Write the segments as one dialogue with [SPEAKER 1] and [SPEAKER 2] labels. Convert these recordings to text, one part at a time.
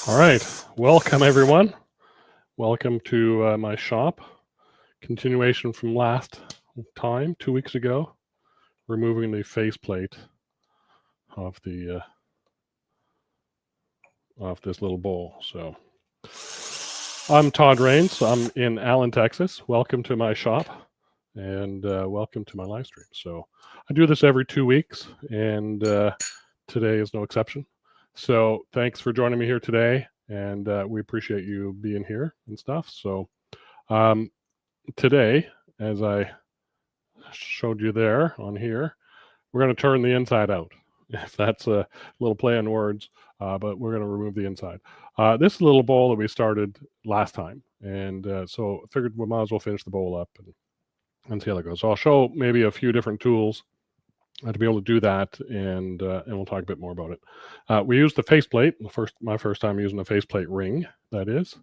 [SPEAKER 1] All right, welcome everyone. Welcome to my shop. Continuation from last time, 2 weeks ago, removing the faceplate of the of this little bowl. So I'm Todd Rains. I'm in Allen, Texas. Welcome to my shop and welcome to my live stream. So I do this every 2 weeks, and today is no exception. So thanks for joining me here today, and we appreciate you being here and stuff. So today, as I showed you there on here, we're going to turn the inside out, if that's a little play on words, but we're going to remove the inside. This little bowl that we started last time, and so I figured we might as well finish the bowl up and see how that goes. So I'll show maybe a few different tools to be able to do that, and we'll talk a bit more about it. We used the faceplate, my first time using a faceplate ring, that is.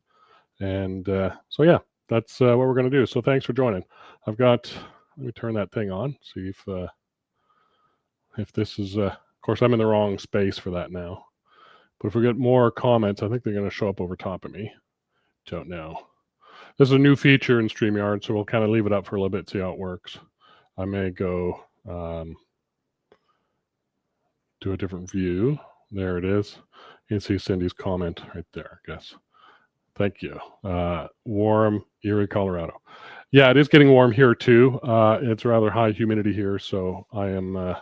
[SPEAKER 1] And so yeah, that's what we're going to do. So thanks for joining. I've got, let me turn that thing on, see if this is, of course I'm in the wrong space for that now. But if we get more comments, I think they're going to show up over top of me. Don't know. This is a new feature in StreamYard, so we'll kind of leave it up for a little bit, see how it works. I may go do a different view. There it is. You can see Cindy's comment right there, I guess. Thank you. Warm, Erie, Colorado. Yeah, it is getting warm here too. It's rather high humidity here, so I am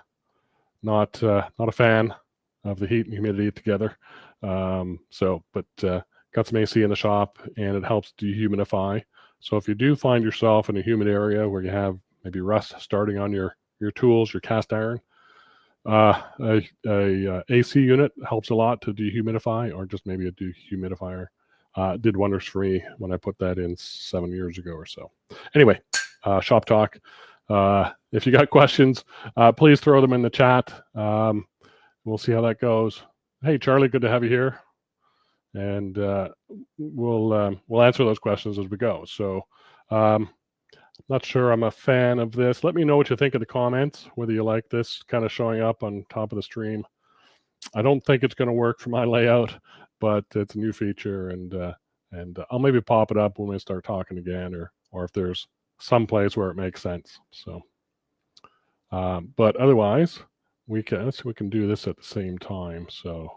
[SPEAKER 1] not a fan of the heat and humidity together. But got some AC in the shop, and it helps dehumidify. So if you do find yourself in a humid area where you have maybe rust starting on your tools, your cast iron, a AC unit helps a lot to dehumidify, or just maybe a dehumidifier. Did wonders for me when I put that in 7 years ago or so. Anyway, shop talk. If you got questions, please throw them in the chat. We'll see how that goes. Hey, Charlie, good to have you here. And we'll answer those questions as we go. So not sure I'm a fan of this. Let me know what you think in the comments, whether you like this kind of showing up on top of the stream. I don't think it's going to work for my layout, but it's a new feature, and I'll maybe pop it up when we start talking again, or if there's some place where it makes sense. So, but otherwise, we can do this at the same time. So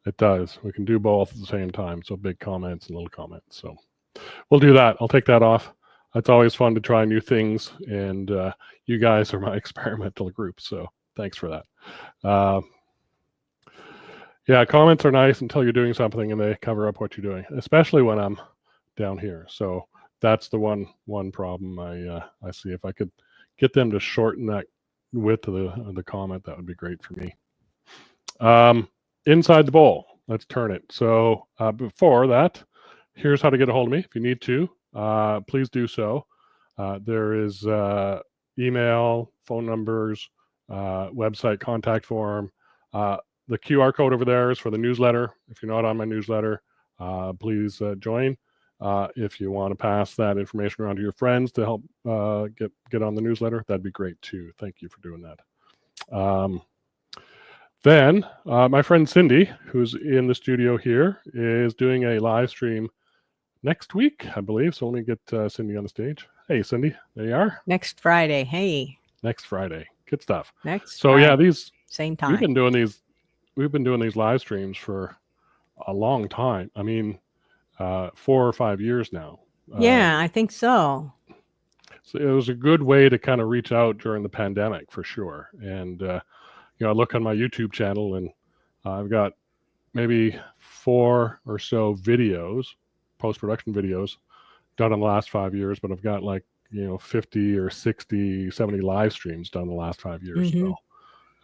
[SPEAKER 1] it does. We can do both at the same time. So big comments and little comments. So we'll do that. I'll take that off. It's always fun to try new things, and you guys are my experimental group, so thanks for that. Yeah, comments are nice until you're doing something and they cover up what you're doing, especially when I'm down here. So that's the one problem I see. If I could get them to shorten that width of the comment, that would be great for me. Inside the bowl, let's turn it. So before that, here's how to get a hold of me if you need to. Please do so. There is email, phone numbers, website contact form. The QR code over there is for the newsletter. If you're not on my newsletter, please join. If you want to pass that information around to your friends to help get on the newsletter, that'd be great too. Thank you for doing that. Then my friend Cindy, who's in the studio here, is doing a live stream next week, I believe. So let me get Cindy on the stage. Hey, Cindy, there you are.
[SPEAKER 2] Next Friday. Hey.
[SPEAKER 1] Next Friday. Good stuff.
[SPEAKER 2] Next
[SPEAKER 1] So
[SPEAKER 2] Friday.
[SPEAKER 1] yeah, these
[SPEAKER 2] same
[SPEAKER 1] we've
[SPEAKER 2] time.
[SPEAKER 1] been doing these live streams for a long time. I mean, 4 or 5 years now.
[SPEAKER 2] Yeah, I think so.
[SPEAKER 1] So it was a good way to kind of reach out during the pandemic for sure. And I look on my YouTube channel and I've got maybe 4 or so videos, post-production videos done in the last 5 years, but I've got like 50 or 60, 70 live streams done in the last 5 years.
[SPEAKER 2] Mm-hmm.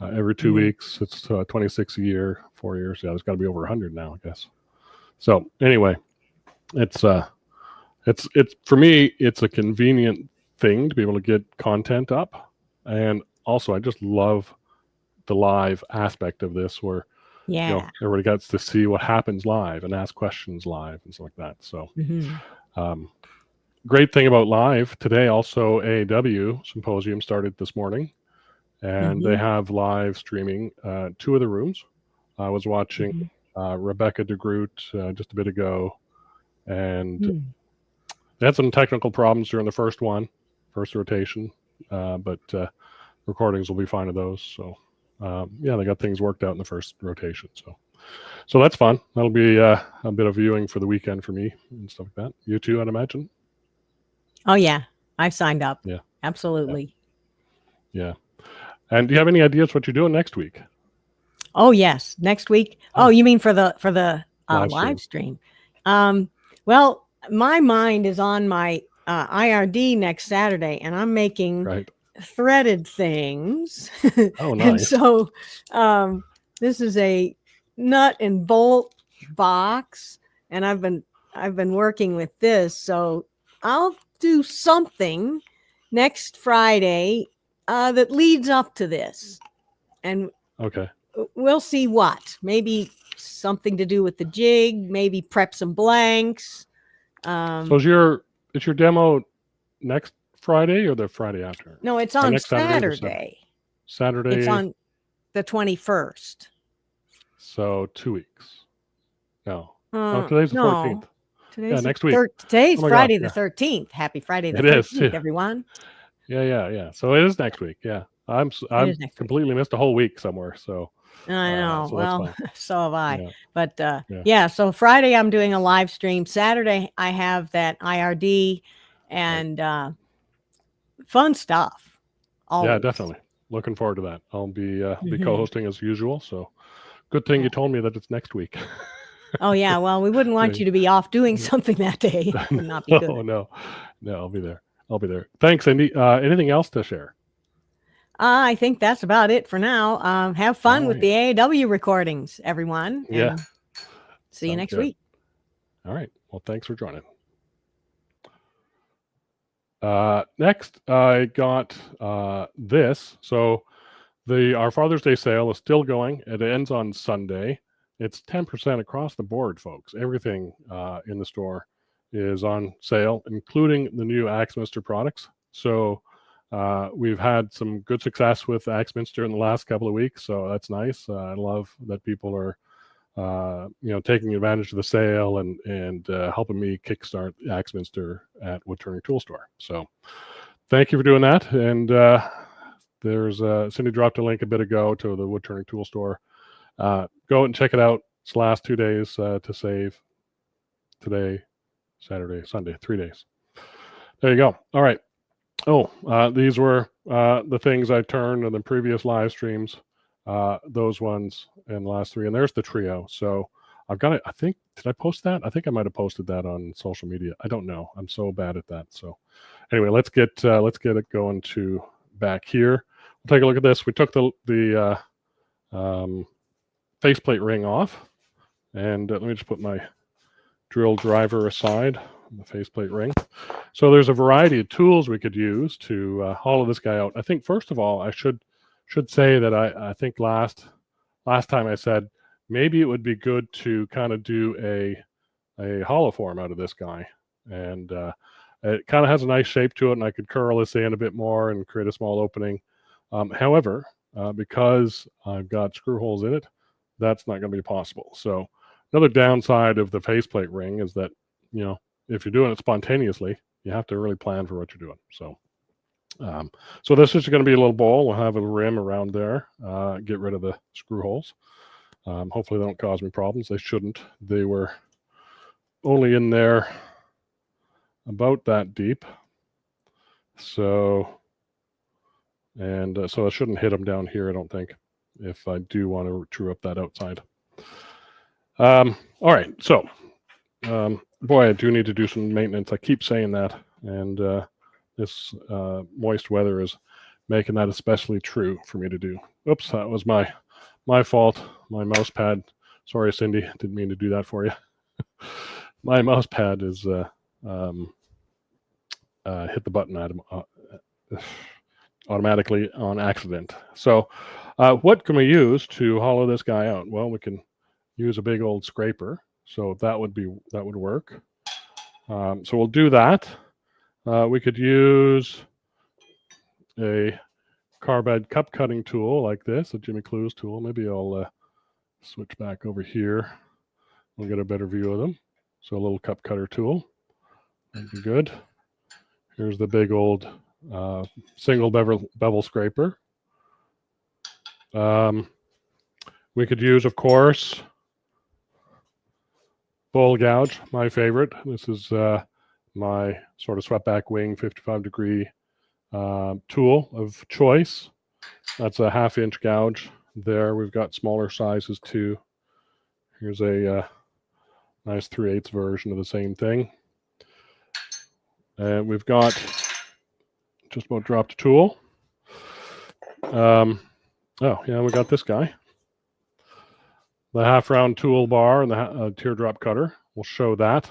[SPEAKER 1] So every 2 weeks, it's 26 a year, 4 years. Yeah, there's got to be over 100 now, I guess. So anyway, it's for me, it's a convenient thing to be able to get content up, and also I just love the live aspect of this, where everybody gets to see what happens live and ask questions live and stuff like that. So great thing about live today, also AAW symposium started this morning, and they have live streaming 2 of the rooms. I was watching Rebecca DeGroot just a bit ago, and they had some technical problems during the first rotation, but recordings will be fine of those. So they got things worked out in the first rotation. So that's fun. That'll be a bit of viewing for the weekend for me and stuff like that. You too, I'd imagine.
[SPEAKER 2] Oh yeah, I've signed up.
[SPEAKER 1] Yeah,
[SPEAKER 2] absolutely.
[SPEAKER 1] Yeah. And do you have any ideas what you're doing next week?
[SPEAKER 2] Oh yes, next week. Oh, you mean for the live stream? Well, my mind is on my IRD next Saturday, and I'm making threaded things.
[SPEAKER 1] Oh, nice.
[SPEAKER 2] And so this is a nut and bolt box, and I've been working with this, so I'll do something next Friday that leads up to this, and we'll see what. Maybe something to do with the jig, maybe prep some blanks.
[SPEAKER 1] So is your demo next Friday or the Friday after?
[SPEAKER 2] No, it's on Saturday.
[SPEAKER 1] Saturday.
[SPEAKER 2] It's on the 21st.
[SPEAKER 1] So 2 weeks. No. Today's the 14th.
[SPEAKER 2] Today's
[SPEAKER 1] next week.
[SPEAKER 2] Today's Friday the 13th. Happy Friday the 13th, everyone.
[SPEAKER 1] Yeah. So it is next week. Yeah. I'm completely missed a whole week somewhere. So
[SPEAKER 2] I know. Well, so have I.
[SPEAKER 1] Yeah.
[SPEAKER 2] But so Friday I'm doing a live stream. Saturday I have that IRD and fun stuff. Always.
[SPEAKER 1] Yeah, definitely. Looking forward to that. I'll be co-hosting as usual. So good thing you told me that it's next week.
[SPEAKER 2] Oh yeah. Well, we wouldn't want you to be off doing something that day. It would not be good.
[SPEAKER 1] Oh no, I'll be there. Thanks, Andy. Anything else to share?
[SPEAKER 2] I think that's about it for now. Have fun with the AAW recordings, everyone. And see you next week.
[SPEAKER 1] All right. Well, thanks for joining. Next, I got this. So our Father's Day sale is still going. It ends on Sunday. It's 10% across the board, folks. Everything in the store is on sale, including the new Axminster products. So we've had some good success with Axminster in the last couple of weeks, so that's nice. I love that people are taking advantage of the sale and helping me kickstart Axminster at Woodturning Tool Store. So thank you for doing that. And there's Cindy dropped a link a bit ago to the Woodturning Tool Store. Go and check it out. It's the last 2 days to save. Today, Saturday, Sunday, 3 days. There you go. All right. These were the things I turned in the previous live streams. Those ones in the last 3, and there's the trio. So I've got it. I think, did I post that? I think I might have posted that on social media. I don't know. I'm so bad at that. So anyway, let's get it going to back here. We'll take a look at this. We took the faceplate ring off, and let me just put my drill driver aside, the faceplate ring. So there's a variety of tools we could use to hollow this guy out. I think first of all, I should say that I think last time I said maybe it would be good to kind of do a hollow form out of this guy, and it kind of has a nice shape to it, and I could curl this in a bit more and create a small opening. However, because I've got screw holes in it, that's not going to be possible. So another downside of the faceplate ring is that, if you're doing it spontaneously, You have to really plan for what you're doing. So this is going to be a little bowl. We'll have a rim around there. Get rid of the screw holes. Hopefully they don't cause me problems. They shouldn't. They were only in there about that deep. So I shouldn't hit them down here, I don't think, if I do want to true up that outside. All right, so boy, I do need to do some maintenance. I keep saying that, and this moist weather is making that especially true for me to do. Oops, that was my fault. My mouse pad. Sorry, Cindy, didn't mean to do that for you. My mouse pad is hit the button automatically on accident. So what can we use to hollow this guy out? Well, we can use a big old scraper. So that would work. So we'll do that. We could use a carbide cup cutting tool like this, a Jimmy Clues tool. Maybe I'll switch back over here. We'll get a better view of them. So a little cup cutter tool. That'd be good. Here's the big old single bevel scraper. We could use, of course, bowl gouge, my favorite. This is my sort of swept back wing 55-degree tool of choice. That's a 1/2 inch gouge there. We've got smaller sizes too. Here's a nice 3/8 version of the same thing. And we've got just about dropped a tool. Oh yeah, we got this guy. The 1/2 round toolbar and the teardrop cutter. We'll show that.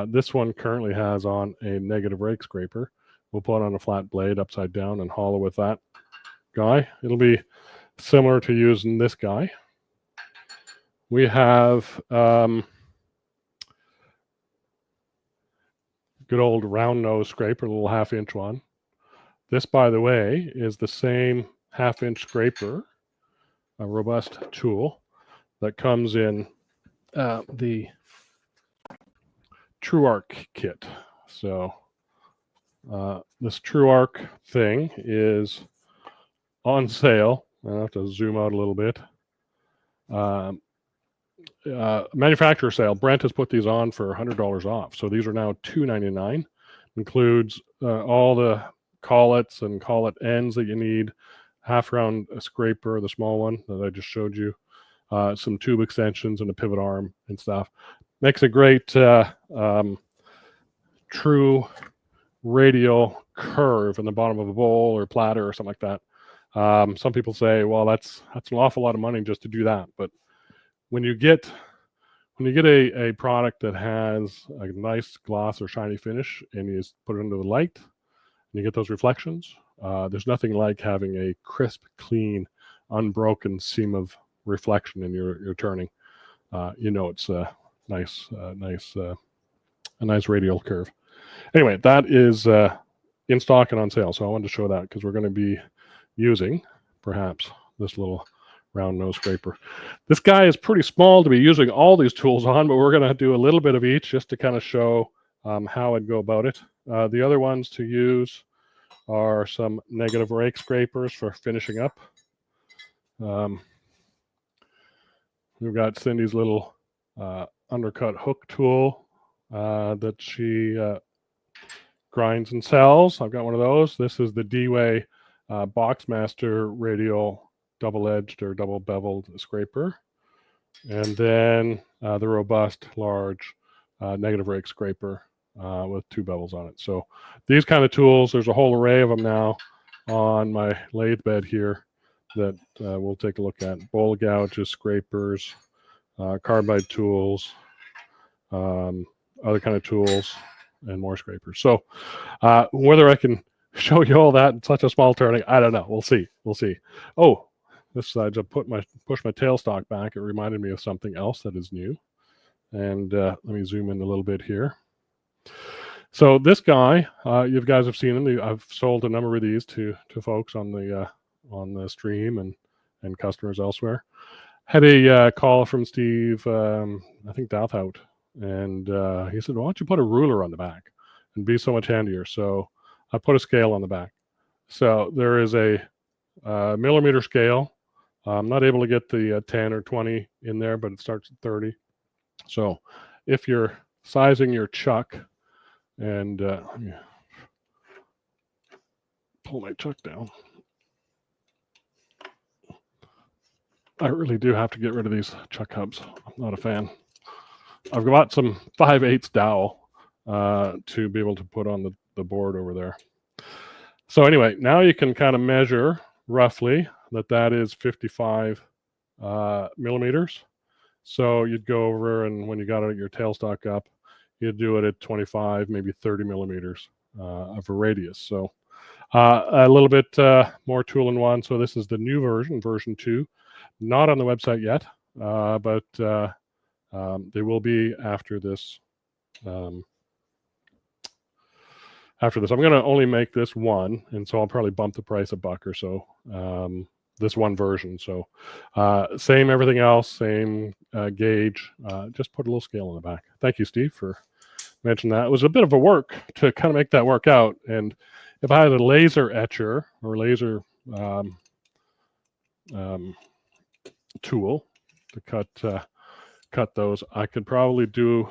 [SPEAKER 1] This one currently has on a negative rake scraper. We'll put on a flat blade upside down and hollow with that guy. It'll be similar to using this guy. We have good old round nose scraper, a little 1/2 inch one. This, by the way, is the same 1/2 inch scraper, a robust tool that comes in the TrueArc kit. So this TrueArc thing is on sale. I'll have to zoom out a little bit. Manufacturer sale. Brent has put these on for $100 off. So these are now $2.99. Includes all the collets and collet ends that you need. 1/2 round scraper, the small one that I just showed you. Some tube extensions and a pivot arm and stuff. Makes a great true radial curve in the bottom of a bowl or platter or something like that. Some people say, well, that's an awful lot of money just to do that. But when you get a product that has a nice gloss or shiny finish and you put it under the light and you get those reflections, there's nothing like having a crisp, clean, unbroken seam of reflection in your turning. It's a nice radial curve. Anyway, that is in stock and on sale. So I wanted to show that because we're going to be using perhaps this little round nose scraper. This guy is pretty small to be using all these tools on, but we're going to do a little bit of each just to kind of show how I'd go about it. The other ones to use are some negative rake scrapers for finishing up. We've got Cindy's little undercut hook tool that she grinds and sells. I've got one of those. This is the D-Way Boxmaster radial double-edged or double-beveled scraper. And then the robust, large negative rake scraper with 2 bevels on it. So these kind of tools, there's a whole array of them now on my lathe bed here that we'll take a look at. Bowl gouges, scrapers, carbide tools, other kind of tools, and more scrapers. So whether I can show you all that in such a small turning, I don't know. We'll see. Oh, this I just push my tailstock back. It reminded me of something else that is new. And let me zoom in a little bit here. So this guy, you guys have seen him. I've sold a number of these to folks on the stream and customers elsewhere. Had a call from Steve, I think Douthout, and he said, "Why don't you put a ruler on the back and be so much handier. So I put a scale on the back. So there is a millimeter scale. I'm not able to get the 10 or 20 in there, but it starts at 30. So if you're sizing your chuck, and let me pull my chuck down. I really do have to get rid of these chuck hubs. I'm not a fan. I've got some 5/8 dowel to be able to put on the board over there. So anyway, now you can kind of measure roughly that is 55 millimeters. So you'd go over, and when you got your tailstock up, you'd do it at 25, maybe 30 millimeters of a radius. So a little bit more tool in one. So this is the new version, version 2. Not on the website yet, but they will be after this. After this, I'm going to only make this one, and so I'll probably bump the price $1 or so. This one version. So same everything else, same gauge. Just put a little scale on the back. Thank you, Steve, for mentioning that. It was a bit of a work to kind of make that work out. And if I had a laser etcher or laser tool to cut those, I could probably do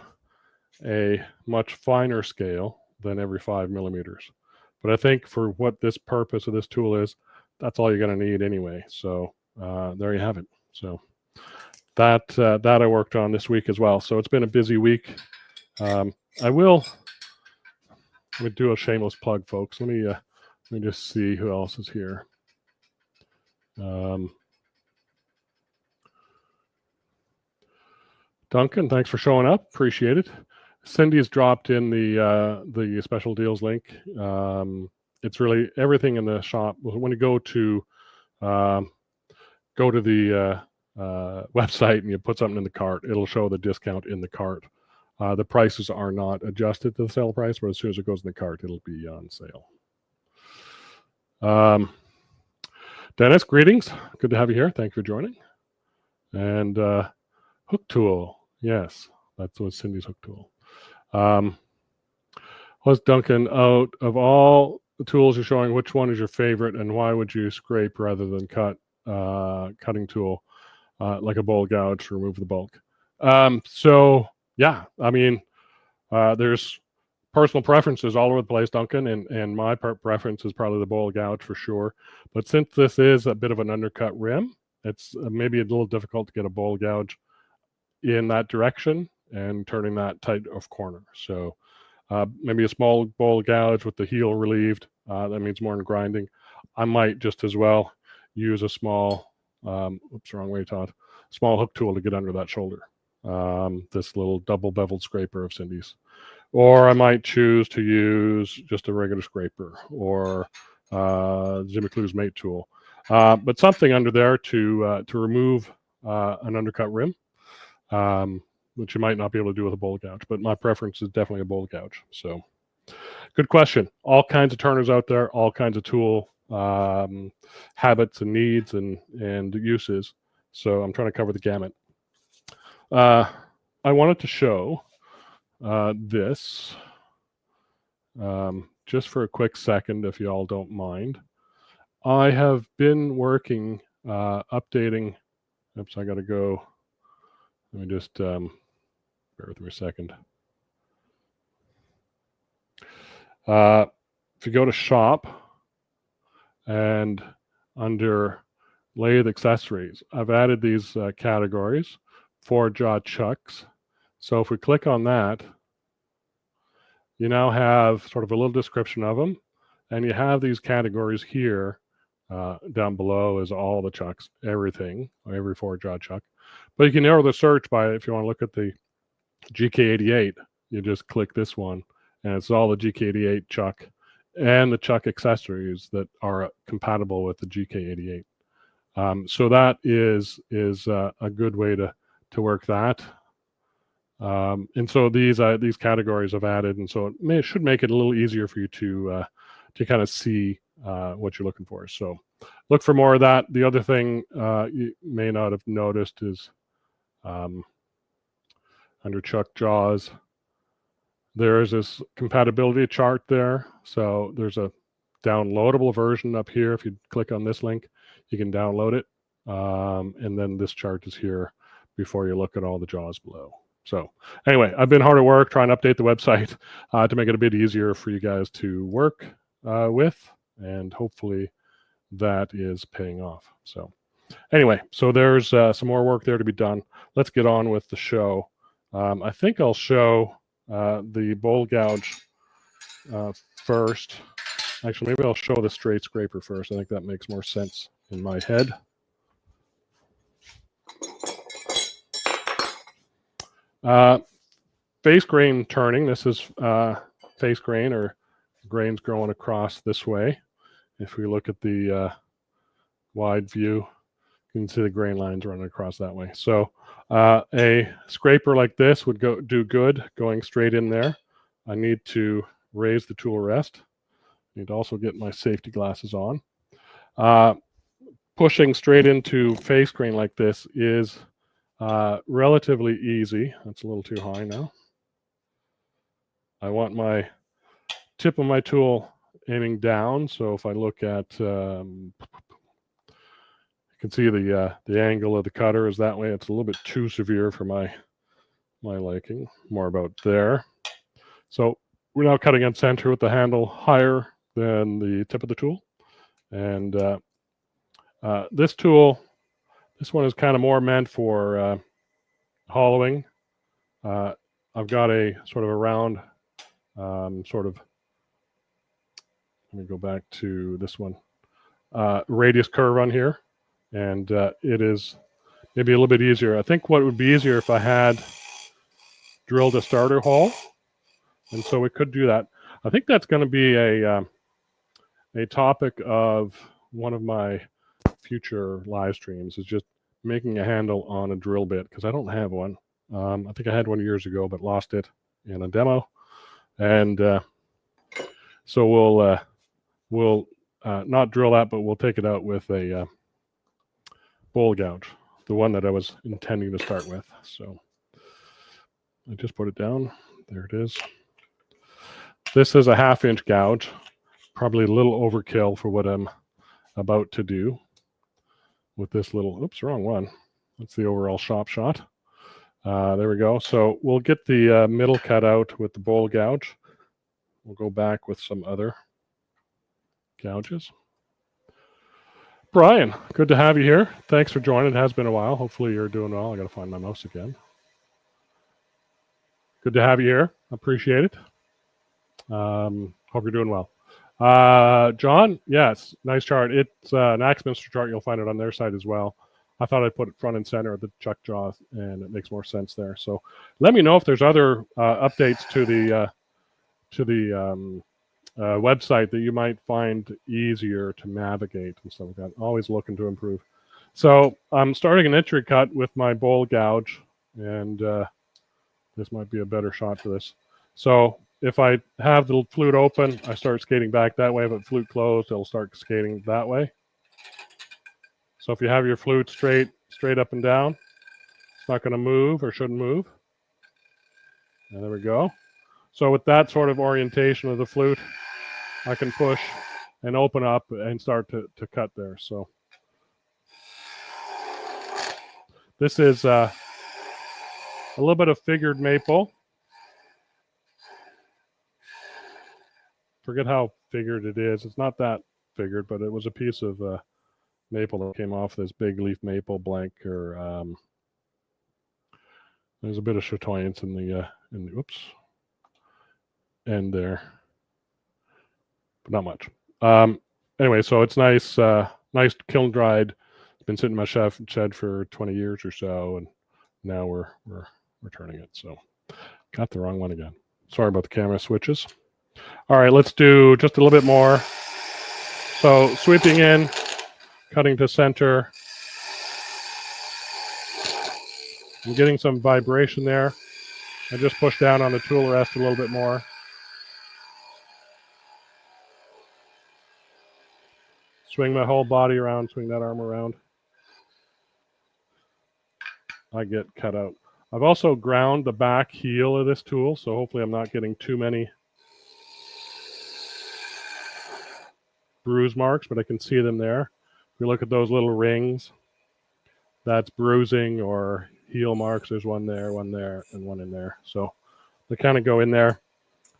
[SPEAKER 1] a much finer scale than every 5 millimeters. But I think for what this purpose of this tool is, that's all you're going to need anyway. So there you have it. So that I worked on this week as well. So it's been a busy week. Let me do a shameless plug, folks. Let me just see who else is here. Duncan, thanks for showing up. Appreciate it. Cindy's dropped in the special deals link. It's really everything in the shop. When you go to the website and you put something in the cart, it'll show the discount in the cart. The prices are not adjusted to the sale price, but as soon as it goes in the cart, it'll be on sale. Dennis, greetings. Good to have you here. Thank you for joining. And hook tool. Yes, that's what Cindy's hook tool. Was Duncan, out of all the tools you're showing, which one is your favorite, and why would you scrape rather than cut? Cutting tool like a bowl gouge to remove the bulk. So yeah, I mean, there's personal preferences all over the place, Duncan, and my preference is probably the bowl gouge for sure. But since this is a bit of an undercut rim, it's maybe a little difficult to get a bowl gouge in that direction and turning that tight of corner. So maybe a small bowl gouge with the heel relieved. That means more in grinding. I might just as well use a small, oops, wrong way, Todd, small hook tool to get under that shoulder. This little double beveled scraper of Cindy's. Or I might choose to use just a regular scraper or Jimmy Clue's mate tool. But something under there to remove an undercut rim, which you might not be able to do with a bowl gouge. But my preference is definitely a bowl gouge. So good question. All kinds of turners out there, all kinds of tool habits and needs and uses. So I'm trying to cover the gamut. I wanted to show this just for a quick second, if you all don't mind. I have been working updating. Oops, I got to go. Let me just bear with me a second. If you go to shop and under lathe accessories, I've added these categories for jaw chucks. So if we click on that, you now have sort of a little description of them, and you have these categories here. Down below is all the chucks, everything, every 4-jaw chuck. But you can narrow the search by, if you want to look at the GK88, you just click this one, and it's all the GK88 chuck and the chuck accessories that are compatible with the GK88. So that is a good way to work that. And so these categories I've added, and so it should make it a little easier for you to kind of see what you're looking for. So look for more of that. The other thing you may not have noticed is under chuck jaws, There's this compatibility chart there. So there's a downloadable version up here. If you click on this link, you can download it. And then this chart is here before you look at all the jaws below. So anyway, I've been hard at work trying to update the website to make it a bit easier for you guys to work with, and hopefully that is paying off. So anyway, so there's some more work there to be done. Let's get on with the show. I think I'll show the bowl gouge first. Actually, maybe I'll show the straight scraper first. I think that makes more sense in my head. Face grain turning. This is face grain, or grains growing across this way. If we look at the wide view, you can see the grain lines running across that way. So a scraper like this would do good going straight in there. I need to raise the tool rest. I need to also get my safety glasses on. Pushing straight into face grain like this is relatively easy. That's a little too high now. I want my tip of my tool aiming down. So if I look at, you can see the angle of the cutter is that way. It's a little bit too severe for my liking. More about there. So we're now cutting at center with the handle higher than the tip of the tool. And this tool, this one is kind of more meant for hollowing. I've got a sort of a round let me go back to this one, radius curve on here. And it is maybe a little bit easier. I think what would be easier if I had drilled a starter hole. And so we could do that. I think that's going to be a topic of one of my future live streams, is just making a handle on a drill bit, because I don't have one. I think I had one years ago, but lost it in a demo. And so we'll not drill that, but we'll take it out with a bowl gouge, the one that I was intending to start with. So I just put it down. There it is. This is a 1/2-inch gouge, probably a little overkill for what I'm about to do with this little, oops, wrong one. That's the overall shop shot. There we go. So we'll get the middle cut out with the bowl gouge. We'll go back with some other gouges. Brian, good to have you here. Thanks for joining. It has been a while. Hopefully you're doing well. I got to find my mouse again. Good to have you here. Appreciate it. Hope you're doing well. John, yes, nice chart. It's an Axminster chart. You'll find it on their site as well. I thought I'd put it front and center of the chuck jaw, and it makes more sense there. So let me know if there's other updates to the website that you might find easier to navigate and stuff like that. Always looking to improve. So I'm starting an entry cut with my bowl gouge, and this might be a better shot for this. So if I have the flute open, I start skating back that way. If the flute closed, it'll start skating that way. So if you have your flute straight up and down, it's not going to move or shouldn't move. And there we go. So with that sort of orientation of the flute, I can push and open up and start to cut there. So this is a little bit of figured maple. Forget how figured it is. It's not that figured, but it was a piece of maple that came off this big leaf maple blank. Or there's a bit of chatoyance in the oops, end there, but not much. Anyway, so it's nice, nice kiln dried. It's been sitting in my shed for 20 years or so, and now we're turning it. So got the wrong one again. Sorry about the camera switches. All right, let's do just a little bit more. So sweeping in, cutting to center. I'm getting some vibration there. I just push down on the tool rest a little bit more. Swing my whole body around, swing that arm around. I get cut out. I've also ground the back heel of this tool, so hopefully I'm not getting too many bruise marks, but I can see them there. If you look at those little rings, that's bruising or heel marks. There's one there, and one in there. So they kind of go in there.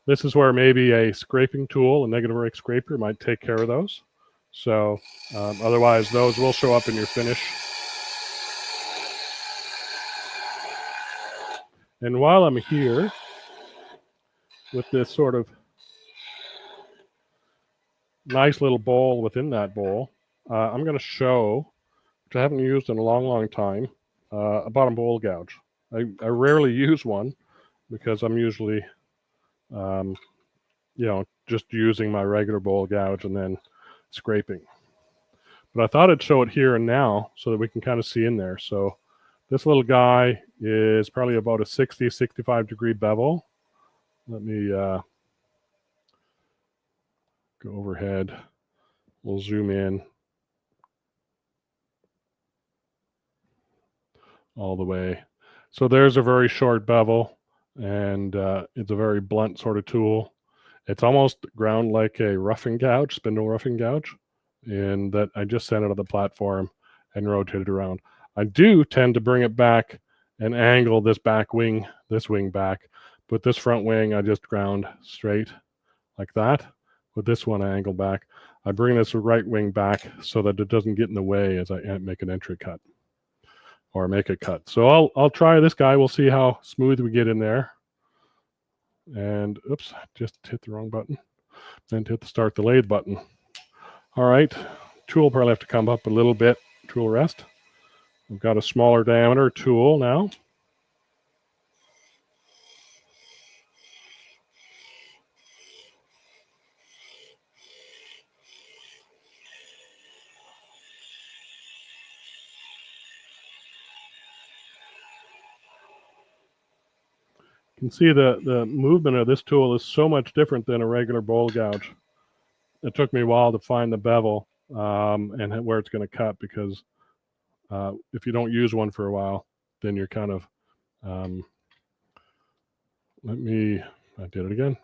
[SPEAKER 1] This is where maybe a scraping tool, a negative rake scraper, might take care of those. So otherwise, those will show up in your finish. And while I'm here with this sort of nice little bowl within that bowl, I'm going to show, which I haven't used in a long, long time, a bottom bowl gouge. I rarely use one because I'm usually, just using my regular bowl gouge and then scraping. But I thought I'd show it here and now so that we can kind of see in there. So this little guy is probably about a 60, 65 degree bevel. Let me go overhead. We'll zoom in all the way. So there's a very short bevel, and it's a very blunt sort of tool. It's almost ground like a roughing gouge, spindle roughing gouge, and that I just sent it on the platform and rotated around. I do tend to bring it back and angle this back wing, this wing back, but this front wing I just ground straight like that. With this one I angle back. I bring this right wing back so that it doesn't get in the way as I make an entry cut or make a cut. So I'll try this guy. We'll see how smooth we get in there. And oops, just hit the wrong button. Then hit the start the lathe button. All right, tool probably have to come up a little bit. Tool rest. We've got a smaller diameter tool now. You can see the movement of this tool is so much different than a regular bowl gouge. It took me a while to find the bevel and where it's going to cut, because if you don't use one for a while, then you're kind of, I did it again.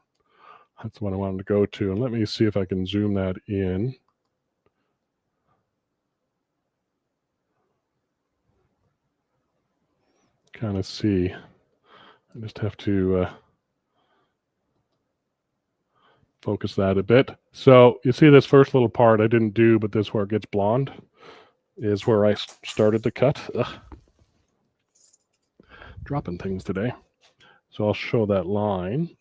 [SPEAKER 1] That's what I wanted to go to. And let me see if I can zoom that in. Kind of see. I just have to focus that a bit. So you see this first little part I didn't do, but this where it gets blonde is where I started the cut. Ugh. Dropping things today. So I'll show that line,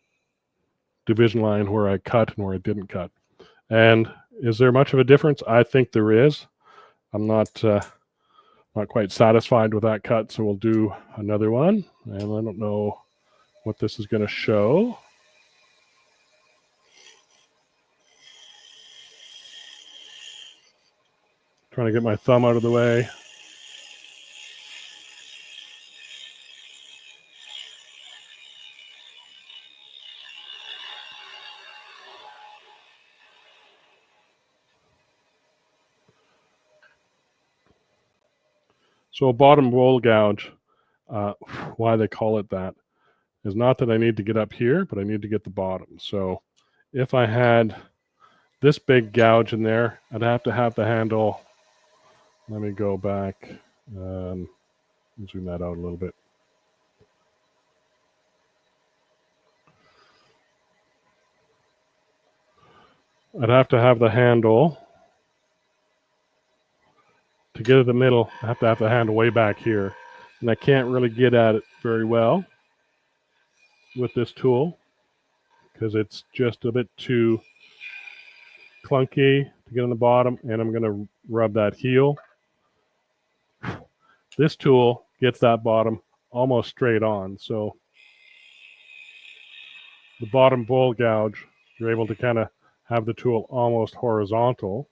[SPEAKER 1] division line where I cut and where I didn't cut. And is there much of a difference? I think there is. I'm not quite satisfied with that cut, so we'll do another one. And I don't know what this is going to show. Trying to get my thumb out of the way. So a bottom bowl gouge, why they call it that, is not that I need to get up here, but I need to get the bottom. So if I had this big gouge in there, I'd have to have the handle. Let me go back and zoom that out a little bit. I'd have to have the handle. To get to the middle, I have to have the handle way back here. And I can't really get at it very well with this tool because it's just a bit too clunky to get on the bottom, and I'm going to rub that heel. This tool gets that bottom almost straight on. So the bottom bowl gouge, you're able to kind of have the tool almost horizontal,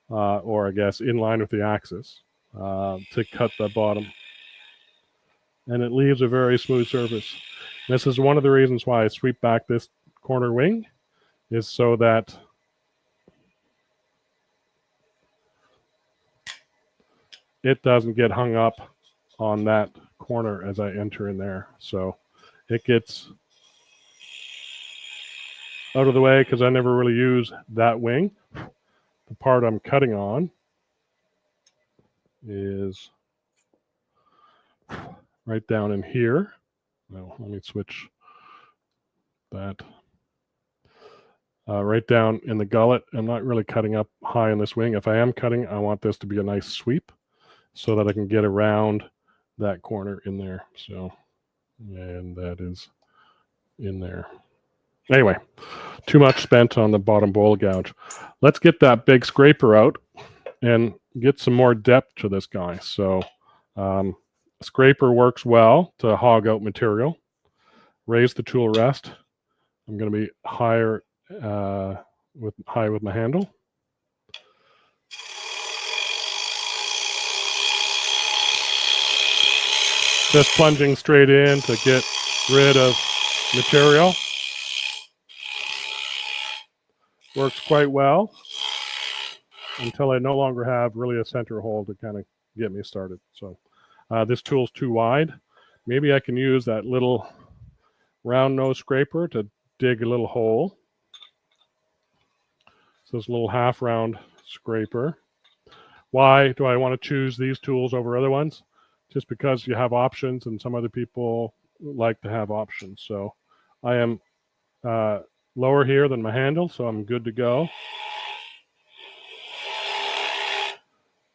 [SPEAKER 1] or I guess in line with the axis, to cut the bottom. And it leaves a very smooth surface. This is one of the reasons why I sweep back this corner wing, is so that it doesn't get hung up on that corner as I enter in there. So it gets out of the way because I never really use that wing. The part I'm cutting on is right down in here. Well, let me switch that. Right down in the gullet. I'm not really cutting up high in this wing. If I am cutting, I want this to be a nice sweep so that I can get around that corner in there. So, and that is in there. Anyway, too much spent on the bottom bowl gouge. Let's get that big scraper out and get some more depth to this guy. So, scraper works well to hog out material. Raise the tool rest. I'm going to be higher with my handle. Just plunging straight in to get rid of material. Works quite well until I no longer have really a center hole to kind of get me started. So this tool's too wide. Maybe I can use that little round nose scraper to dig a little hole. So this little half round scraper. Why do I want to choose these tools over other ones? Just because you have options, and some other people like to have options. So I am lower here than my handle, so I'm good to go.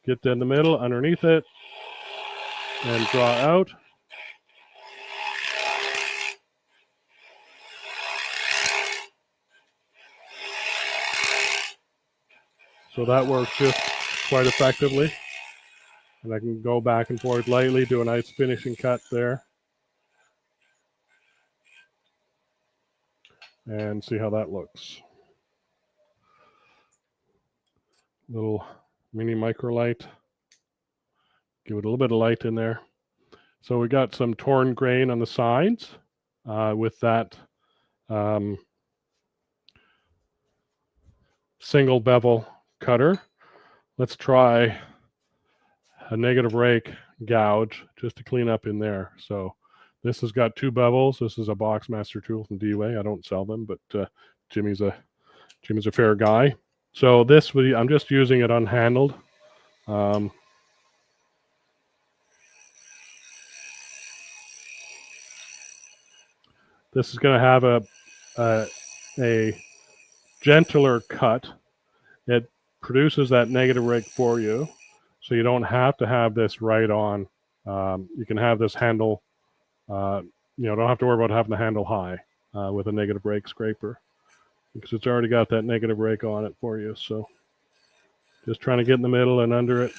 [SPEAKER 1] Get in the middle, underneath it, and draw out. So that works just quite effectively. And I can go back and forth lightly, do a nice finishing cut there. And see how that looks. Little mini micro light. Give it a little bit of light in there. So we got some torn grain on the sides with that single bevel cutter. Let's try a negative rake gouge just to clean up in there. So this has got 2 bevels. This is a Axminster tool from D-Way. I don't sell them, but Jimmy's a fair guy. So this, I'm just using it unhandled. This is going to have a gentler cut. It produces that negative rake for you, so you don't have to have this right on. You can have this handle, don't have to worry about having the handle high with a negative rake scraper, because it's already got that negative rake on it for you. So just trying to get in the middle and under it.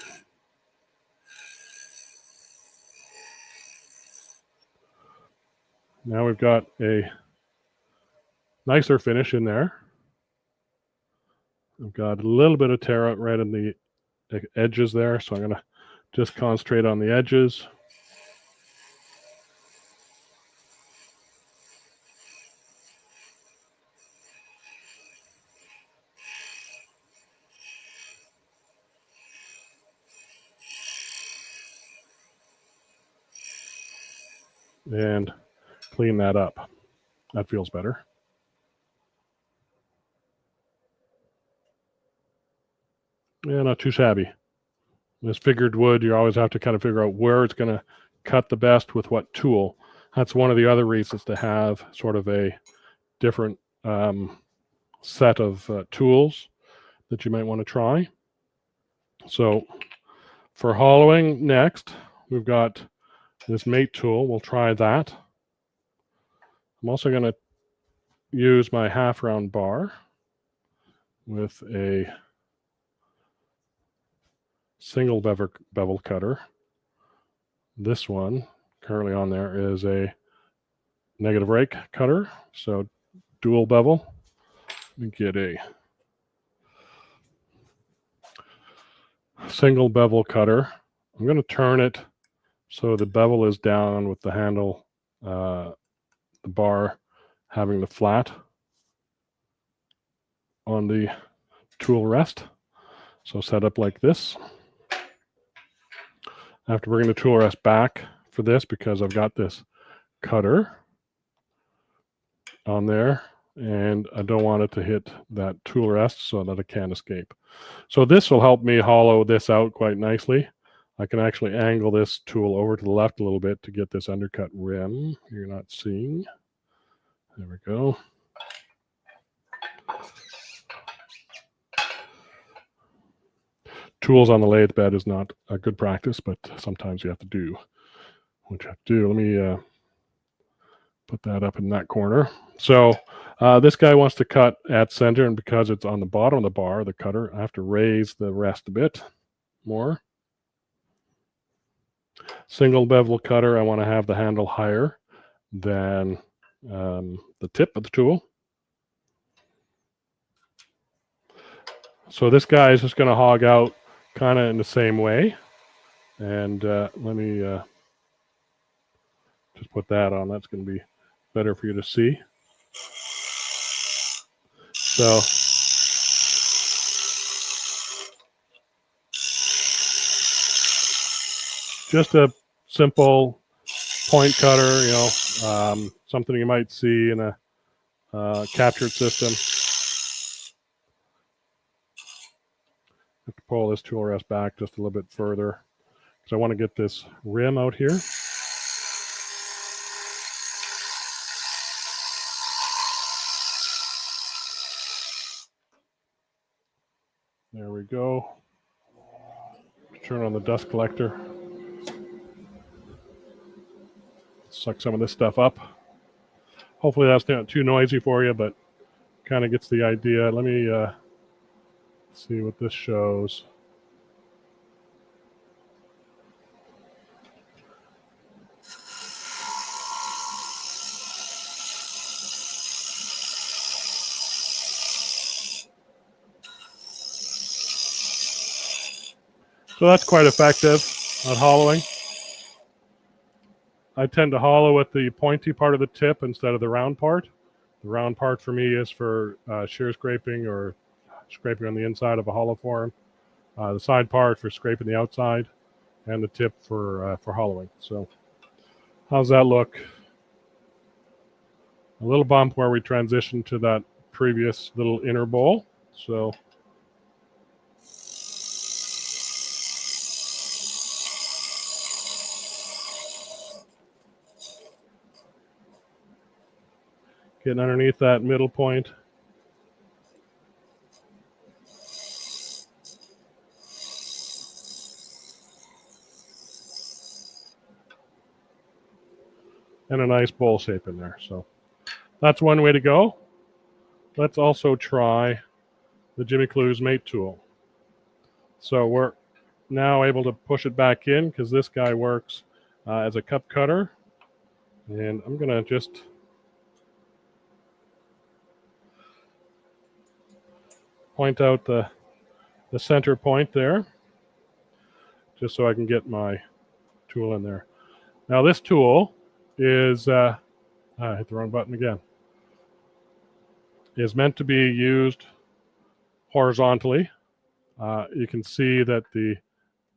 [SPEAKER 1] Now we've got a nicer finish in there. I've got a little bit of tear out right in the edges there, so I'm going to just concentrate on the edges. And clean that up. That feels better. Yeah, not too shabby. This figured wood, you always have to kind of figure out where it's going to cut the best with what tool. That's one of the other reasons to have sort of a different set of tools that you might want to try. So for hollowing next, we've got this mate tool. We'll try that. I'm also going to use my half round bar with a single bevel cutter. This one currently on there is a negative rake cutter, so dual bevel. We get a single bevel cutter. I'm going to turn it so the bevel is down with the handle, the bar having the flat on the tool rest. So set up like this. I have to bring the tool rest back for this because I've got this cutter on there, and I don't want it to hit that tool rest so that it can't escape. So this will help me hollow this out quite nicely. I can actually angle this tool over to the left a little bit to get this undercut rim you're not seeing. There we go. Tools on the lathe bed is not a good practice, but sometimes you have to do what you have to do. Let me put that up in that corner. So this guy wants to cut at center, and because it's on the bottom of the bar, the cutter, I have to raise the rest a bit more. Single bevel cutter, I want to have the handle higher than the tip of the tool. So this guy is just going to hog out kind of in the same way. And let me just put that on. That's going to be better for you to see. So just a simple point cutter, you know, something you might see in a captured system. I have to pull this tool rest back just a little bit further because I want to get this rim out here. There we go. Turn on the dust collector. Suck some of this stuff up. Hopefully that's not too noisy for you, but kind of gets the idea. Let me see what this shows. So that's quite effective at hollowing. I tend to hollow with the pointy part of the tip instead of the round part. The round part for me is for shear scraping or scraping on the inside of a hollow form. The side part for scraping the outside, and the tip for hollowing. So how's that look? A little bump where we transition to that previous little inner bowl. So getting underneath that middle point. And a nice bowl shape in there. So that's one way to go. Let's also try the Jimmy Clues mate tool. So we're now able to push it back in because this guy works as a cup cutter. And I'm going to just point out the center point there, just so I can get my tool in there. Now this tool is, I hit the wrong button again, is meant to be used horizontally. You can see that the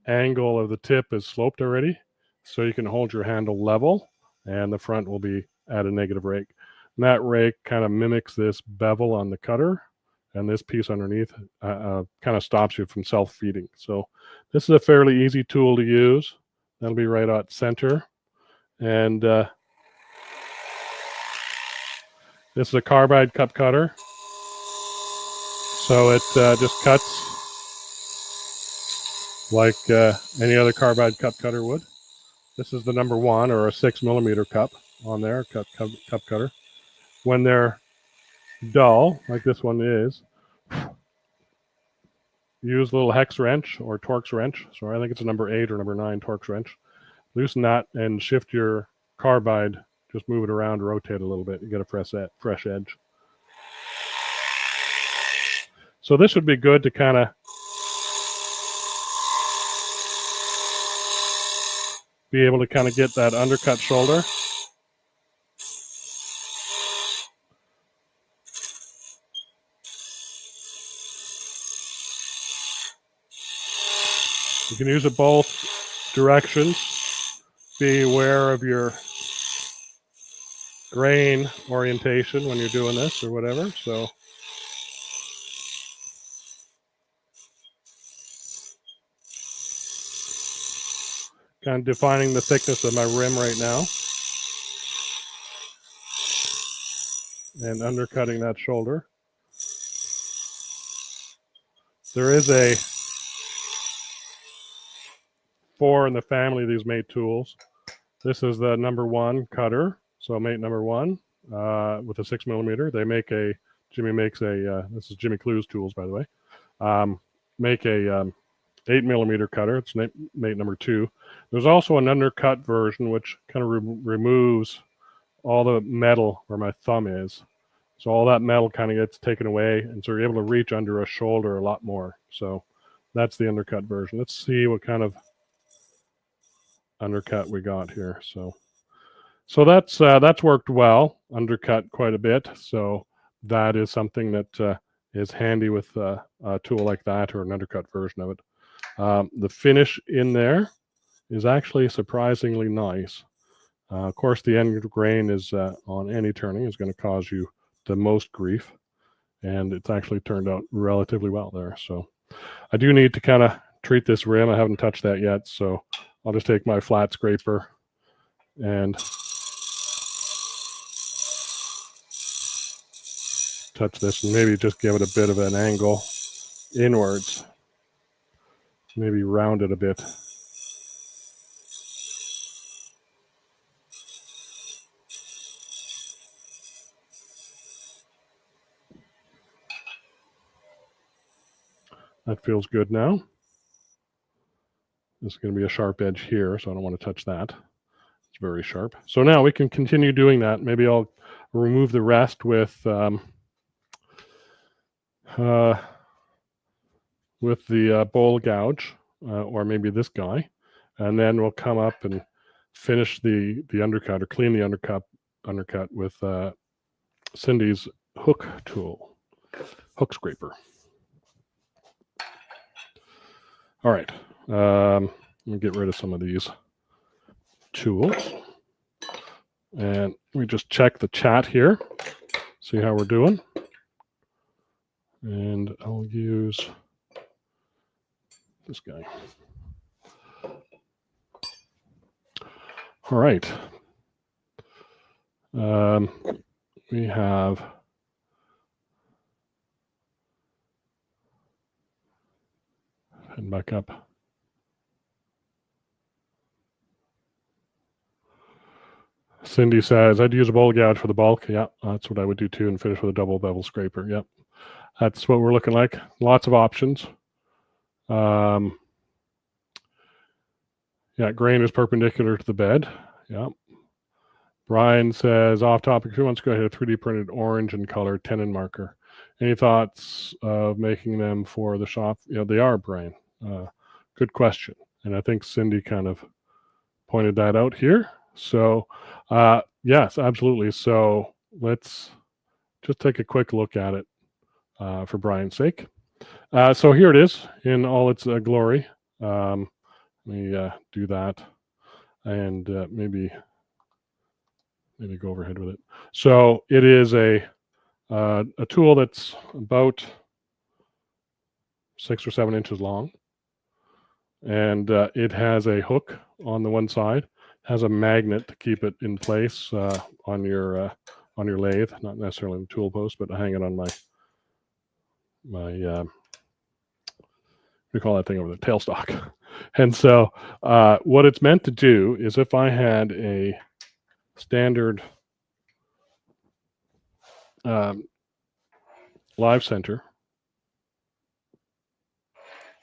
[SPEAKER 1] angle of the tip is sloped already, so you can hold your handle level, and the front will be at a negative rake. And that rake kind of mimics this bevel on the cutter, and this piece underneath kind of stops you from self-feeding. So this is a fairly easy tool to use. That'll be right at center. And this is a carbide cup cutter. So it just cuts like any other carbide cup cutter would. This is the number 1 or a 6mm cup on there, cup cutter. When they're dull, like this one is, use a little hex wrench or Torx wrench. So I think it's a number 8 or number 9 Torx wrench. Loosen that and shift your carbide. Just move it around, rotate a little bit. You get a fresh edge. So this would be good to kind of be able to kind of get that undercut shoulder. You can use it both directions. be aware of your grain orientation when you're doing this or whatever. So kind of defining the thickness of my rim right now and undercutting that shoulder. There is a 4 in the family of these mate tools. This is the #1 cutter. So mate #1 with a 6mm. They make Jimmy makes this is Jimmy Clue's tools, by the way. Make a 8mm cutter. It's mate #2. There's also an undercut version, which kind of removes all the metal where my thumb is. So all that metal kind of gets taken away, and so you're able to reach under a shoulder a lot more. So that's the undercut version. Let's see what kind of undercut we got here. So that's worked well. Undercut quite a bit. So that is something that is handy with a tool like that or an undercut version of it. The finish in there is actually surprisingly nice. Of course, the end grain is on any turning is going to cause you the most grief, and it's actually turned out relatively well there. So I do need to kind of treat this rim. I haven't touched that yet, so I'll just take my flat scraper and touch this and maybe just give it a bit of an angle inwards, maybe round it a bit. That feels good now. This is going to be a sharp edge here, so I don't want to touch that. It's very sharp. So now we can continue doing that. Maybe I'll remove the rest with the bowl gouge, or maybe this guy, and then we'll come up and finish the undercut or clean the undercut with Cindy's hook tool, hook scraper. All right, let me get rid of some of these tools, and we just check the chat here, see how we're doing, and I'll use this guy. All right, we have head back up. Cindy says, I'd use a bowl gouge for the bulk. Yeah, that's what I would do too, and finish with a double bevel scraper. Yep, that's what we're looking like. Lots of options. Yeah, grain is perpendicular to the bed. Yeah. Brian says, off topic, who wants to go ahead, a 3D printed orange in color tenon marker? Any thoughts of making them for the shop? Yeah, they are, Brian. Good question. And I think Cindy kind of pointed that out here. So yes, absolutely. So let's just take a quick look at it for Brian's sake. So here it is in all its glory. Let me do that and maybe go overhead with it. So it is a tool that's about 6 or 7 inches long, and it has a hook on the one side, has a magnet to keep it in place on your lathe, not necessarily the tool post, but I hang it on my we call that thing over the tailstock. And so what it's meant to do is, if I had a standard live center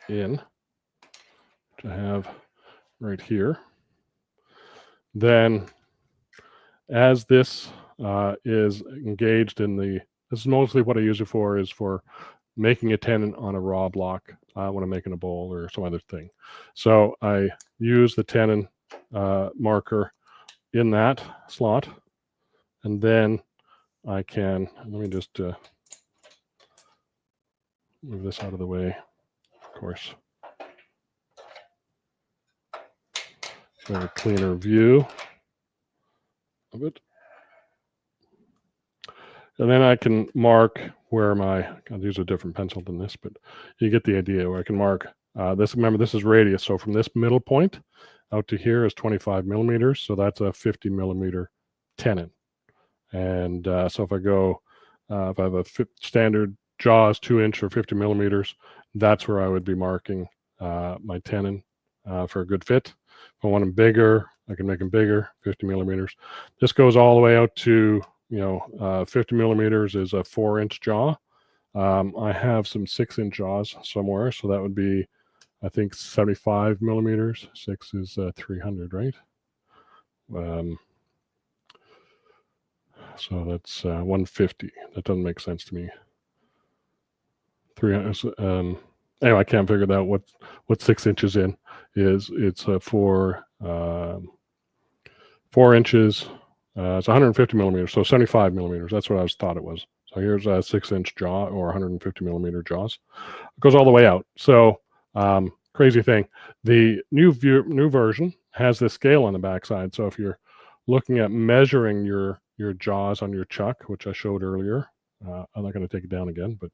[SPEAKER 1] in, which I have right here, then as this is engaged in this is mostly what I use it for, is for making a tenon on a raw block when I'm making a bowl or some other thing. So I use the tenon marker in that slot, and then I can, let me just move this out of the way, of course. So I have a cleaner view of it. And then I can mark where I'll use a different pencil than this, but you get the idea where I can mark this. Remember, this is radius. So from this middle point out to here is 25 millimeters. So that's a 50 millimeter tenon. And so if I go, if I have a standard jaws 2-inch or 50 millimeters, that's where I would be marking my tenon for a good fit. If I want them bigger, I can make them bigger, 50 millimeters. This goes all the way out to 50 millimeters is a 4-inch jaw. I have some 6-inch jaws somewhere, so that would be, I think, 75 millimeters. 6 is 300, right? So that's 150. That doesn't make sense to me. 300. Anyway, I can't figure out what 6 inches in is. It's 4 inches. It's 150 millimeters, so 75 millimeters. That's what I thought it was. So here's a 6-inch jaw or 150 millimeter jaws. It goes all the way out. So crazy thing. The new version has this scale on the backside. So if you're looking at measuring your jaws on your chuck, which I showed earlier, I'm not going to take it down again, but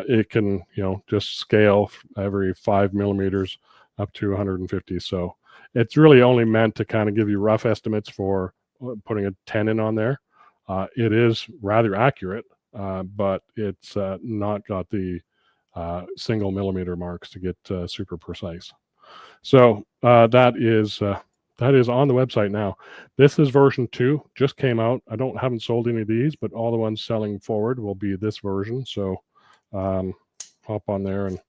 [SPEAKER 1] it can just scale every 5 millimeters up to 150. So it's really only meant to kind of give you rough estimates for putting a tenon on there. It is rather accurate, but it's not got the single millimeter marks to get super precise. So that is on the website now. This is version 2, just came out. I haven't sold any of these, but all the ones selling forward will be this version. So hop on there and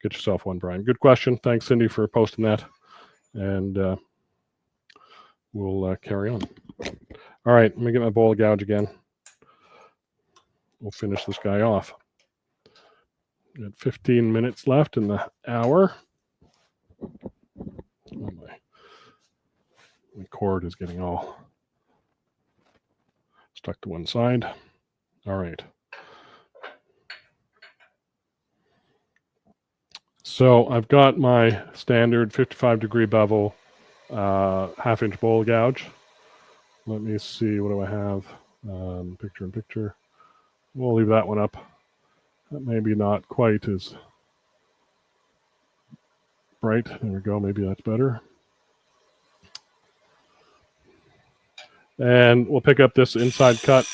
[SPEAKER 1] get yourself one, Brian. Good question. Thanks, Cindy, for posting that. And we'll carry on. All right, let me get my bowl gouge again. We'll finish this guy off. Got 15 minutes left in the hour. Oh, my cord is getting all stuck to one side. All right. So I've got my standard 55-degree bevel 1/2-inch bowl gouge. Let me see, what do I have? Picture in picture. We'll leave that one up. That maybe not quite as bright. There we go. Maybe that's better. And we'll pick up this inside cut.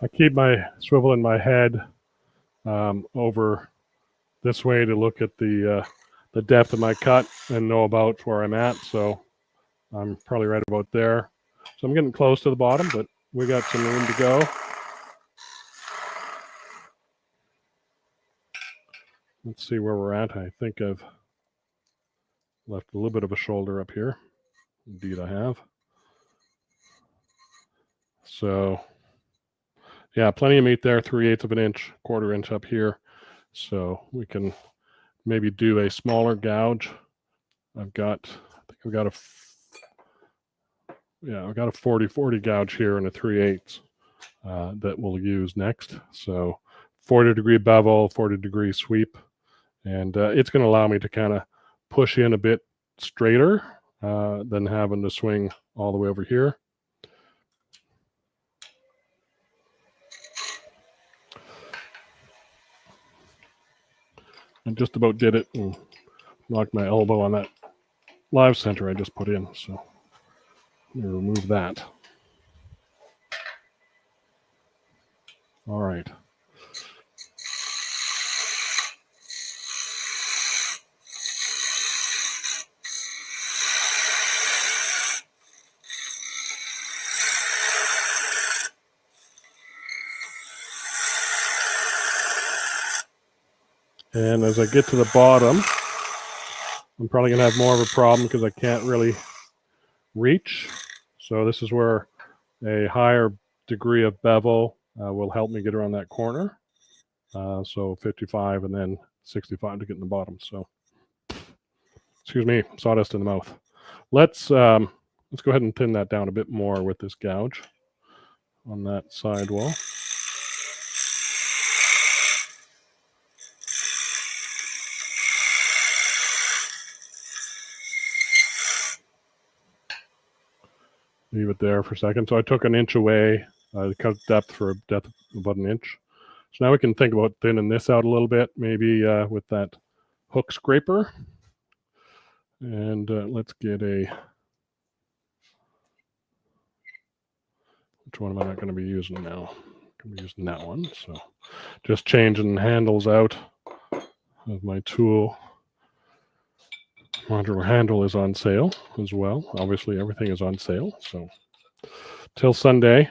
[SPEAKER 1] I keep my swivel in my head over this way to look at the depth of my cut and know about where I'm at. So I'm probably right about there. So I'm getting close to the bottom, but we got some room to go. Let's see where we're at. I think I've left a little bit of a shoulder up here. Indeed, I have. So yeah, plenty of meat there, 3/8 of an inch, 1/4 inch up here. So we can maybe do a smaller gouge. I think I've got a 40/40 gouge here and a 3/8 that we'll use next. So 40-degree bevel, 40-degree sweep. And it's going to allow me to kind of push in a bit straighter than having to swing all the way over here. I just about did it and knocked my elbow on that live center I just put in. So let me remove that. All right. And as I get to the bottom, I'm probably going to have more of a problem because I can't really reach. So this is where a higher degree of bevel will help me get around that corner. So 55 and then 65 to get in the bottom. So, excuse me, sawdust in the mouth. Let's go ahead and thin that down a bit more with this gouge on that sidewall. Leave it there for a second. So I took an inch away, cut depth for a depth about an inch. So now we can think about thinning this out a little bit, maybe with that hook scraper. And let's get a, which one am I not going to be using now? I'm going to be using that one. So just changing handles out of my tool. Modular handle is on sale as well. Obviously, everything is on sale. So till Sunday,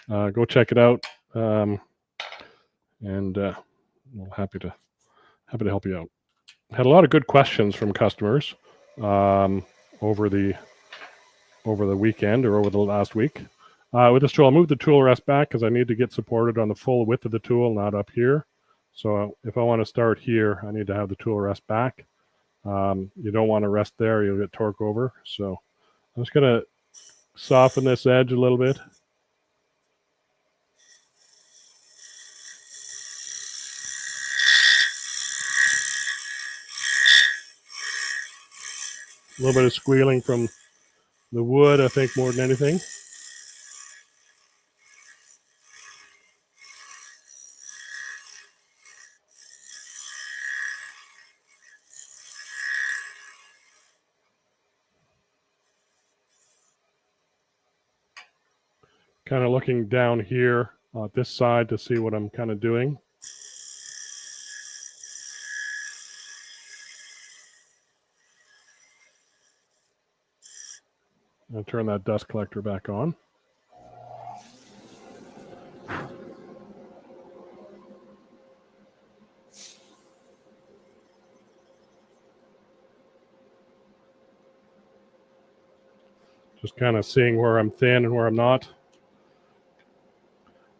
[SPEAKER 1] go check it out. And we're happy to help you out. Had a lot of good questions from customers over the weekend or over the last week. With this tool, I'll move the tool rest back because I need to get supported on the full width of the tool, not up here. So if I want to start here, I need to have the tool rest back. You don't want to rest there, you'll get torque over. So I'm just going to soften this edge a little bit. A little bit of squealing from the wood, I think, more than anything. Kind of looking down here at this side to see what I'm kind of doing. I'll turn that dust collector back on. Just kind of seeing where I'm thin and where I'm not.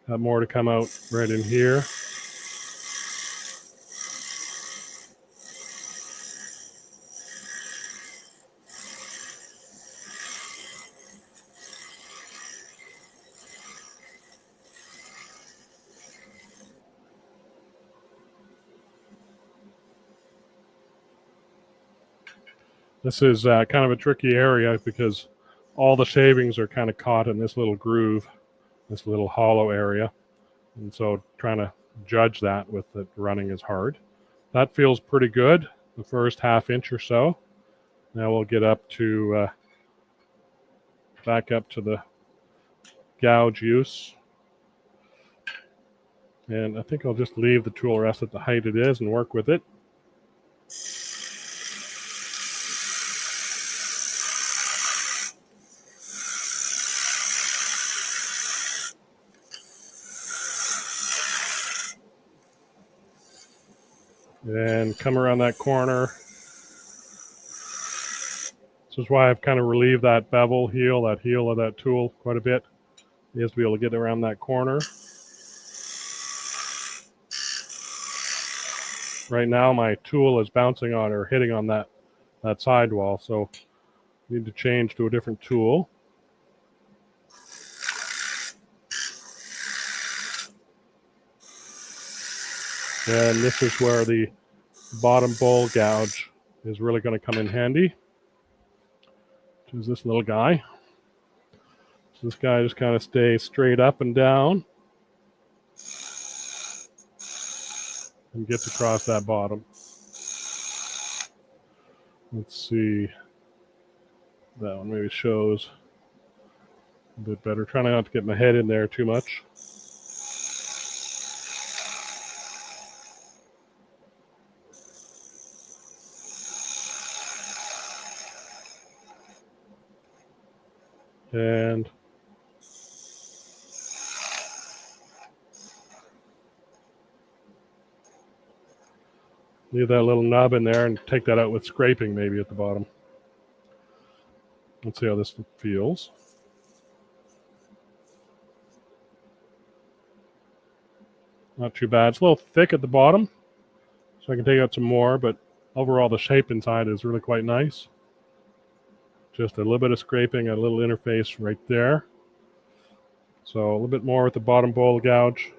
[SPEAKER 1] Got more to come out right in here. This is kind of a tricky area because all the shavings are kind of caught in this little groove, this little hollow area. And so trying to judge that with it running is hard. That feels pretty good, the first half inch or so. Now we'll get up to, back up to the gouge use. And I think I'll just leave the tool rest at the height it is and work with it. And come around that corner. This is why I've kind of relieved that bevel heel, that heel of that tool quite a bit. He has to be able to get around that corner. Right now my tool is bouncing on or hitting on that sidewall, so I need to change to a different tool. And this is where the bottom bowl gouge is really going to come in handy. Which is this little guy. So this guy just kind of stays straight up and down and gets across that bottom. Let's see. That one maybe shows a bit better. Trying not to get my head in there too much. and leave that little nub in there and take that out with scraping maybe at the bottom. Let's see how this feels. Not too bad. It's a little thick at the bottom, so I can take out some more, but overall the shape inside is really quite nice. Just a little bit of scraping, a little interface right there. So a little bit more at the bottom bowl gouge.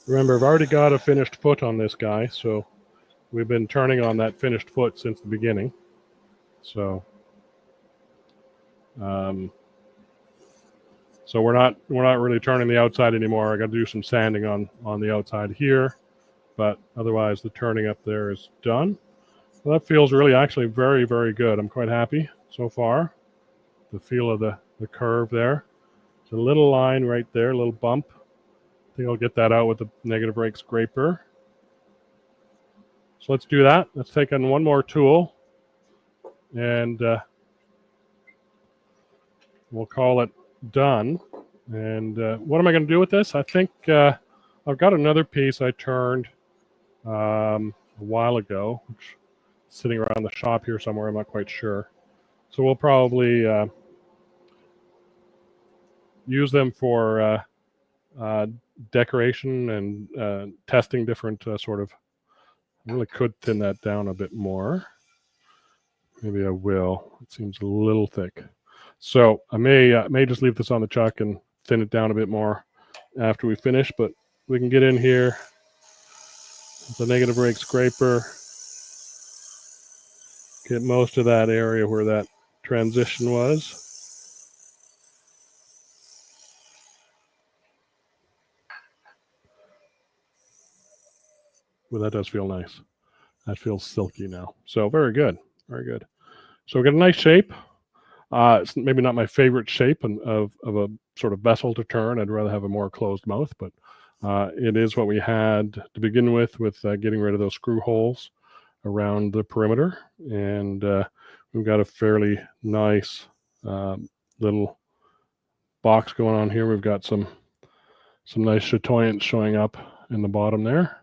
[SPEAKER 1] Remember, I've already got a finished foot on this guy, so we've been turning on that finished foot since the beginning. So, so we're not really turning the outside anymore. I got to do some sanding on the outside here, but otherwise the turning up there is done. Well, that feels really actually very, very good. I'm quite happy so far. The feel of the curve there. It's a little line right there, a little bump. I think I'll get that out with the negative rake scraper. So let's do that. Let's take on one more tool, and we'll call it done. And what am I going to do with this? I think I've got another piece I turned a while ago, which is sitting around the shop here somewhere. I'm not quite sure. So we'll probably use them for decoration and testing different sort of. I really could thin that down a bit more. Maybe I will. It seems a little thick. So I may just leave this on the chuck and thin it down a bit more after we finish, but we can get in here with the negative rake scraper, get most of that area where that transition was. Well, that does feel nice. That feels silky now. So very good. Very good. So we got a nice shape. It's maybe not my favorite shape of a sort of vessel to turn. I'd rather have a more closed mouth, but it is what we had to begin with getting rid of those screw holes around the perimeter. And we've got a fairly nice little box going on here. We've got some nice chatoyance showing up in the bottom there.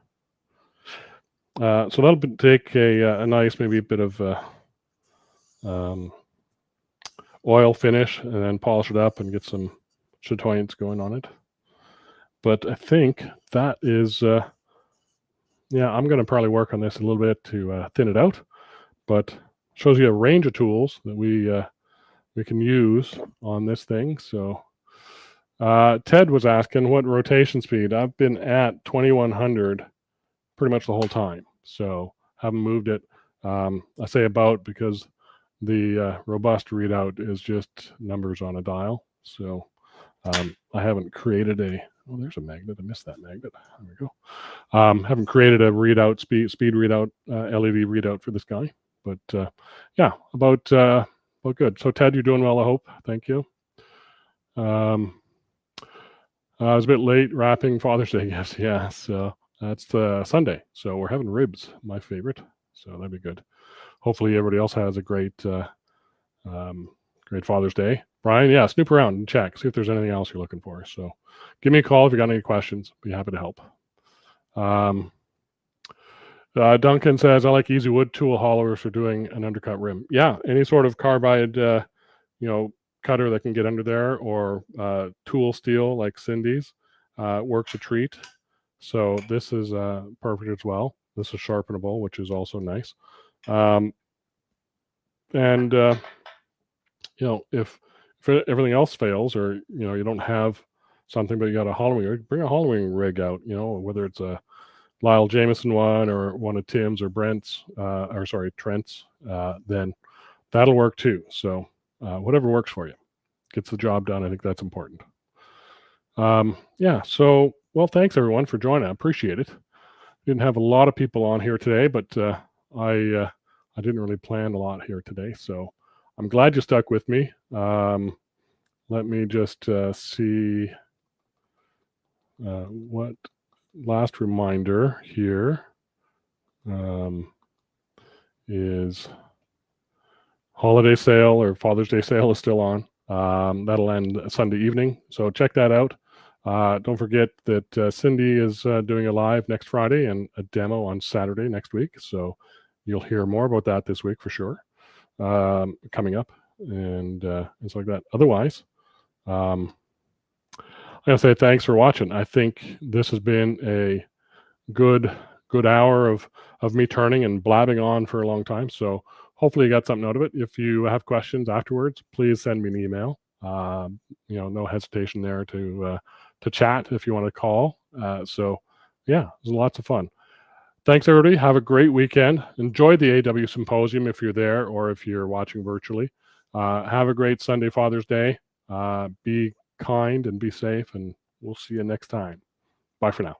[SPEAKER 1] So that'll take a nice, maybe a bit of oil finish and then polish it up and get some chatoyance going on it. But I think that is, yeah, I'm going to probably work on this a little bit to thin it out. But shows you a range of tools that we can use on this thing. So Ted was asking what rotation speed. I've been at 2100 pretty much the whole time. So haven't moved it. I say about because the robust readout is just numbers on a dial. So I haven't created oh, there's a magnet. I missed that magnet. There we go. Haven't created a readout, speed readout, LED readout for this guy. But yeah, about good. So Ted, you're doing well, I hope. Thank you. I was a bit late wrapping Father's Day gifts. Yeah, so that's Sunday. So we're having ribs, my favorite. So that'd be good. Hopefully everybody else has a great great Father's Day. Brian, yeah, snoop around and check, see if there's anything else you're looking for. So give me a call if you got any questions. Be happy to help. Duncan says, I like easy wood tool hollowers for doing an undercut rim. Yeah, any sort of carbide, cutter that can get under there, or tool steel like Cindy's works a treat. So this is perfect as well. This is sharpenable, which is also nice. If everything else fails, or you don't have something but you got a hollowing rig, bring a hollowing rig out. Whether it's a Lyle Jameson one or one of Tim's or Trent's, then that'll work too. So whatever works for you gets the job done. I think that's important. Yeah. So Well, thanks everyone for joining. I appreciate it. Didn't have a lot of people on here today, but I didn't really plan a lot here today, so I'm glad you stuck with me. Let me just see what last reminder here is holiday sale or Father's Day sale is still on. That'll end Sunday evening, so check that out. Don't forget that Cindy is doing a live next Friday and a demo on Saturday next week. So you'll hear more about that this week for sure, coming up and so like that. Otherwise, I'm gonna say thanks for watching. I think this has been a good hour of me turning and blabbing on for a long time. So hopefully you got something out of it. If you have questions afterwards, please send me an email. No hesitation there to chat if you want to call. So yeah, it was lots of fun. Thanks everybody. Have a great weekend. Enjoy the AW Symposium if you're there or if you're watching virtually. Have a great Sunday Father's Day. Be kind and be safe, and we'll see you next time. Bye for now.